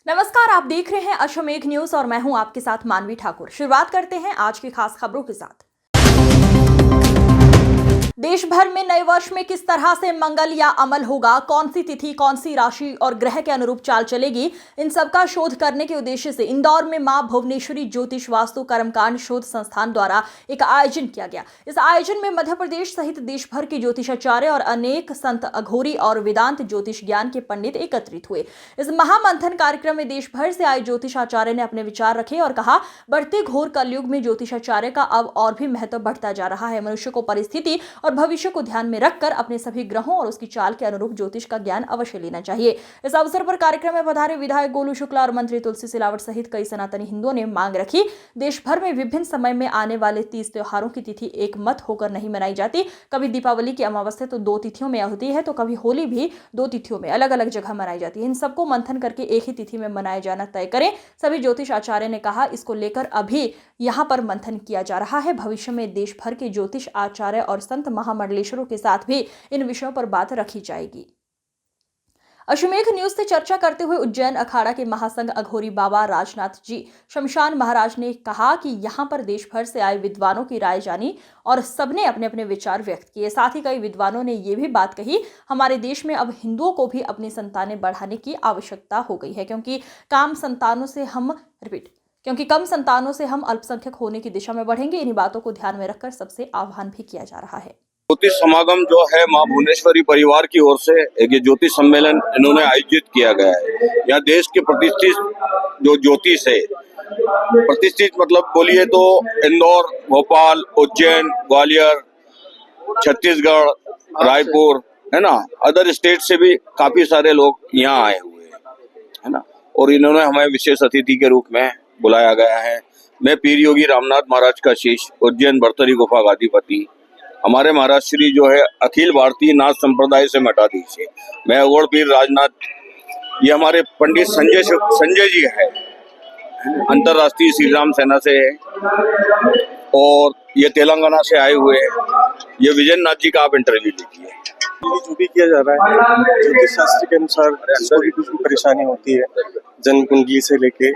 नमस्कार, आप देख रहे हैं अश्वमेघ न्यूज और मैं हूं आपके साथ मानवी ठाकुर। शुरुआत करते हैं आज की खास खबरों के साथ। देश भर में नए वर्ष में किस तरह से मंगल या अमल होगा, कौन सी तिथि, कौन सी राशि और ग्रह के अनुरूप चाल चलेगी, इन सब का शोध करने के उद्देश्य से इंदौर में मां भुवनेश्वरी ज्योतिष वास्तु कर्मकांड शोध संस्थान द्वारा एक आयोजन किया गया। इस आयोजन में मध्य प्रदेश सहित देश भर के ज्योतिषाचार्य और अनेक संत, अघोरी और वेदांत ज्योतिष ज्ञान के पंडित एकत्रित हुए। इस महामंथन कार्यक्रम में देश भर से आए ज्योतिषाचार्य ने अपने विचार रखे और कहा, बढ़ते घोर कलयुग में ज्योतिषाचार्य का अब और भी महत्व बढ़ता जा रहा है। मनुष्य को परिस्थिति और भविष्य को ध्यान में रखकर अपने सभी ग्रहों और उसकी चाल के अनुरूप ज्योतिष का ज्ञान अवश्य लेना चाहिए। इस अवसर पर कार्यक्रम में पधारे विधायक गोलू शुक्ला और मंत्री तुलसी सिलावट सहित कई सनातनी हिंदुओं ने मांग रखी, देश भर में विभिन्न समय में आने वाले 30 त्योहारों की तिथि एक मत होकर नहीं मनाई जाती। कभी दीपावली की अमावस्या तो 2 तिथियों में होती है, तो कभी होली भी 2 तिथियों में अलग अलग जगह मनाई जाती है। इन सबको मंथन करके एक ही तिथि में मनाया जाना तय करें। सभी ज्योतिष आचार्य ने कहा, इसको लेकर अभी यहाँ पर मंथन किया जा रहा है। भविष्य में देश भर के ज्योतिष आचार्य और संत महामंडलेश्वरों के साथ भी इन विषयों पर बात रखी जाएगी। अश्वमेघ न्यूज से चर्चा करते हुए उज्जैन अखाड़ा के महासंघ अघोरी बाबा राजनाथ जी शमशान महाराज ने कहा कि यहाँ पर देश भर से आए विद्वानों की राय जानी और सबने अपने अपने विचार व्यक्त किए। साथ ही कई विद्वानों ने ये भी बात कही, हमारे देश में अब हिंदुओं को भी अपनी संतानें बढ़ाने की आवश्यकता हो गई है, क्योंकि कम संतानों से हम अल्पसंख्यक होने की दिशा में बढ़ेंगे। इन्हीं बातों को ध्यान में रखकर सबसे आह्वान भी किया जा रहा है। ज्योतिष समागम जो है मां भुवनेश्वरी परिवार की ओर से एक ज्योतिष सम्मेलन इन्होंने आयोजित किया गया है। यहाँ देश के प्रतिष्ठित जो ज्योतिष है, प्रतिष्ठित मतलब बोलिए तो इंदौर, भोपाल, उज्जैन, ग्वालियर, छत्तीसगढ़, रायपुर, है ना, अदर स्टेट से भी काफी सारे लोग यहाँ आए हुए हैं, है ना। और इन्होंने हमें विशेष अतिथि के रूप में बुलाया गया है। मैं पीर योगी रामनाथ महाराज का शिष्य, उज्जैन भरतरी गुफा गादीपति। हमारे महाराज श्री जो है अखिल भारतीय नाथ संप्रदाय से मठाधीश है। मैं अघोर पीर राजनाथ, ये हमारे पंडित संजय जी है, अंतरराष्ट्रीय श्री राम सेना से है, और ये तेलंगाना से आए हुए हैं। ये विजय नाथ जी का आप इंटरव्यू लीजिए। जो भी किया जा रहा है ज्योतिष शास्त्र के अनुसार, जिसको भी कुछ भी परेशानी होती है, जन्म कुंडली से लेके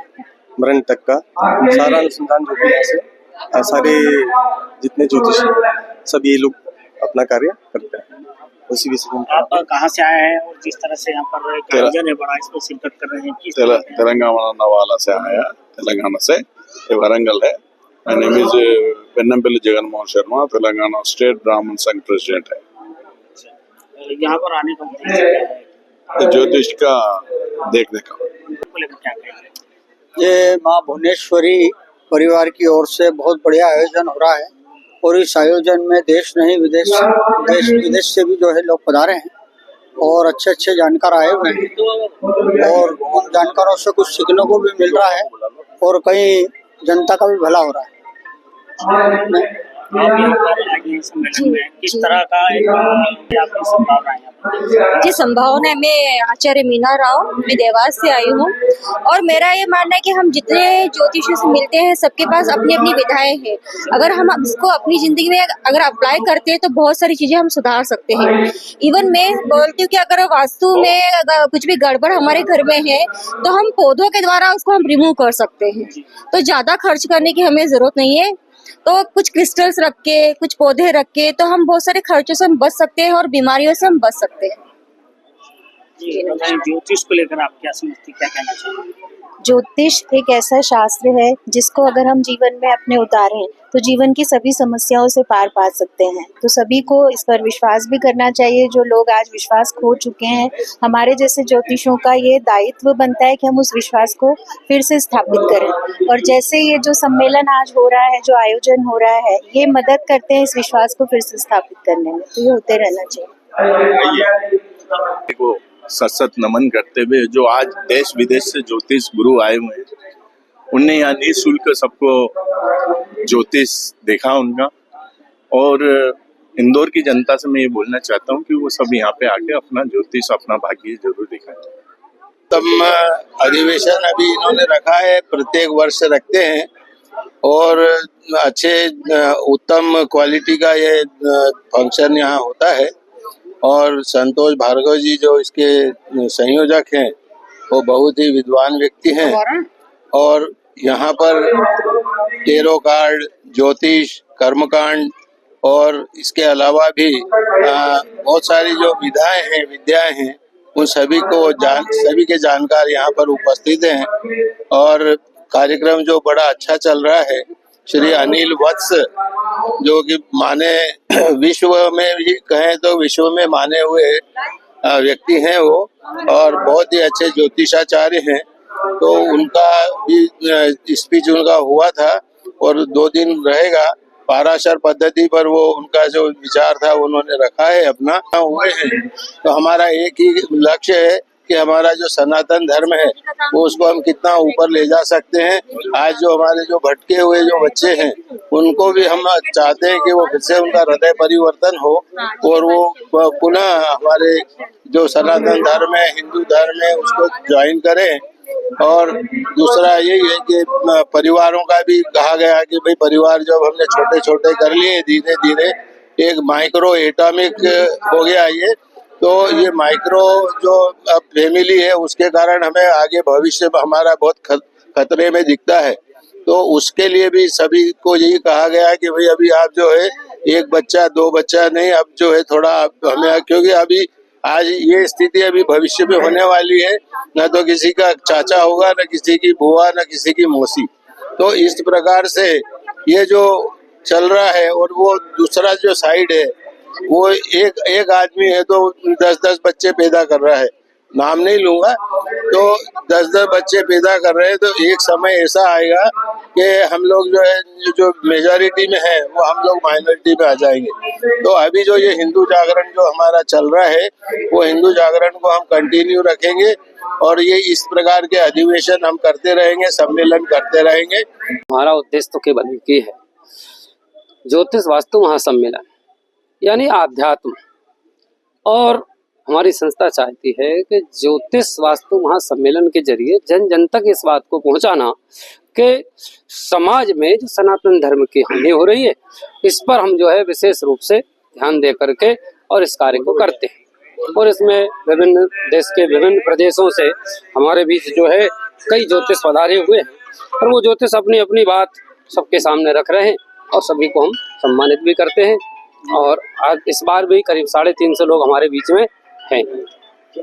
मरण तक का सारा अनुसंधान जो भी है, सारे जितने ज्योतिष सब ये लोग अपना कार्य करते हैं। उसी विषय में आप कहाँ से आए हैं और जिस तरह से यहाँ पर आयोजन है बड़ा, इसमें शिरकत कर रहे हैं? तेलंगाना वाला से आया, तेलंगाना से, ये वारंगल है। My name is Pennampalli Jaganmohan Sharma, Telangana state Brahmin Sangh president है। यहाँ पर आने का मतलब है ज्योतिष का देखने का। क्या कहेंगे? ये माँ भुवनेश्वरी परिवार की ओर से बहुत बढ़िया आयोजन हो रहा है, और इस आयोजन में देश विदेश से भी जो है लोग पधारे हैं और अच्छे अच्छे जानकार आए हुए हैं, और उन जानकारों से कुछ सीखने को भी मिल रहा है और कई जनता का भी भला हो रहा है। आप यहाँ पर आए सम्मेलन में किस तरह का आपकी संभावना है? जी, संभावना है। मैं आचार्य मीना राव, मैं देवास से आई हूँ, और मेरा ये मानना है कि हम जितने ज्योतिषियों से मिलते हैं सबके पास अपनी अपनी विधाएं हैं। अगर हम इसको अपनी जिंदगी में अगर अप्लाई करते हैं तो बहुत सारी चीजें हम सुधार सकते हैं। इवन मैं बोलती हूँ कि अगर वास्तु में अगर कुछ भी गड़बड़ हमारे घर में है तो हम पौधों के द्वारा उसको हम रिमूव कर सकते हैं। तो ज्यादा खर्च करने की हमें जरूरत नहीं है, तो कुछ क्रिस्टल्स रख के, कुछ पौधे रख के, तो हम बहुत सारे खर्चों से हम बच सकते हैं और बीमारियों से हम बच सकते हैं। ज्योतिष को लेकर आप क्या समझती, क्या कहना चाहेंगे? ज्योतिष एक ऐसा शास्त्र है जिसको अगर हम जीवन में अपने उतारें तो जीवन की सभी समस्याओं से पार पा सकते हैं। तो सभी को इस पर विश्वास भी करना चाहिए। जो लोग आज विश्वास खो चुके हैं, हमारे जैसे ज्योतिषों का ये दायित्व बनता है कि हम उस विश्वास को फिर से स्थापित करें। और जैसे ये जो सम्मेलन आज हो रहा है, जो आयोजन हो रहा है, ये मदद करते हैं इस विश्वास को फिर से स्थापित करने में। तो ये होते रहना चाहिए। सत नमन करते हुए जो आज देश विदेश से ज्योतिष गुरु आए हुए हैं, उनने यहाँ निःशुल्क सबको ज्योतिष देखा उनका। और इंदौर की जनता से मैं ये बोलना चाहता हूँ कि वो सब यहाँ पे आके अपना ज्योतिष, अपना भाग्य जरूर दिखाएं। उत्तम अधिवेशन अभी इन्होंने रखा है, प्रत्येक वर्ष रखते हैं, और अच्छे उत्तम क्वालिटी का ये फंक्शन यहाँ होता है। और संतोष भार्गव जी जो इसके संयोजक हैं, वो बहुत ही विद्वान व्यक्ति हैं और यहाँ पर टेरो कार्ड, ज्योतिष, कर्मकांड और इसके अलावा भी बहुत सारी जो विद्याएं हैं उन सभी के जानकार यहाँ पर उपस्थित हैं और कार्यक्रम जो बड़ा अच्छा चल रहा है। श्री अनिल वत्स जो कि विश्व में भी कहें तो विश्व में माने हुए व्यक्ति हैं वो और बहुत ही अच्छे ज्योतिषाचार्य हैं। तो उनका भी स्पीच उनका हुआ था और 2 दिन रहेगा। पाराशर पद्धति पर वो उनका जो विचार था उन्होंने रखा है अपना हुए हैं। तो हमारा एक ही लक्ष्य है कि हमारा जो सनातन धर्म है वो उसको हम कितना ऊपर ले जा सकते हैं। आज जो हमारे जो भटके हुए जो बच्चे हैं उनको भी हम चाहते हैं कि वो फिर से उनका हृदय परिवर्तन हो और वो पुनः हमारे जो सनातन धर्म है, हिंदू धर्म है, उसको ज्वाइन करें। और दूसरा यही है कि परिवारों का भी कहा गया कि भाई परिवार जब हमने छोटे छोटे कर लिए धीरे धीरे एक माइक्रो एटॉमिक हो गया ये। तो ये माइक्रो जो अब फैमिली है उसके कारण हमें आगे भविष्य में हमारा बहुत खतरे में दिखता है। तो उसके लिए भी सभी को यही कहा गया है कि भाई अभी आप जो है 1 बच्चा 2 बच्चा नहीं, अब जो है थोड़ा हमें, क्योंकि अभी आज ये स्थिति अभी भविष्य में होने वाली है, न तो किसी का चाचा होगा, न किसी की बुआ, न किसी की मौसी। तो इस प्रकार से ये जो चल रहा है और वो दूसरा जो साइड है वो एक आदमी है तो 10-10 बच्चे पैदा कर रहा है, नाम नहीं लूंगा, तो 10-10 बच्चे पैदा कर रहे हैं। तो एक समय ऐसा आएगा कि हम लोग जो है जो मेजॉरिटी में है वो हम लोग माइनॉरिटी में आ जाएंगे। तो अभी जो ये हिंदू जागरण जो हमारा चल रहा है वो हिंदू जागरण को हम कंटिन्यू रखेंगे और ये इस प्रकार के अधिवेशन हम करते रहेंगे, सम्मेलन करते रहेंगे। हमारा उद्देश्य तो केवल एक ही है, ज्योतिष वास्तु महासम्मेलन यानी आध्यात्म। और हमारी संस्था चाहती है कि ज्योतिष वास्तु महासम्मेलन के जरिए जन जन तक इस बात को पहुंचाना कि समाज में जो सनातन धर्म की हानि हो रही है इस पर हम जो है विशेष रूप से ध्यान दे करके और इस कार्य को करते हैं। और इसमें विभिन्न देश के विभिन्न प्रदेशों से हमारे बीच जो है कई ज्योतिष पधारे हुए हैं और वो ज्योतिष अपनी अपनी बात सबके सामने रख रहे हैं और सभी को हम सम्मानित भी करते हैं। और आज इस बार भी करीब 350 लोग हमारे बीच में हैं।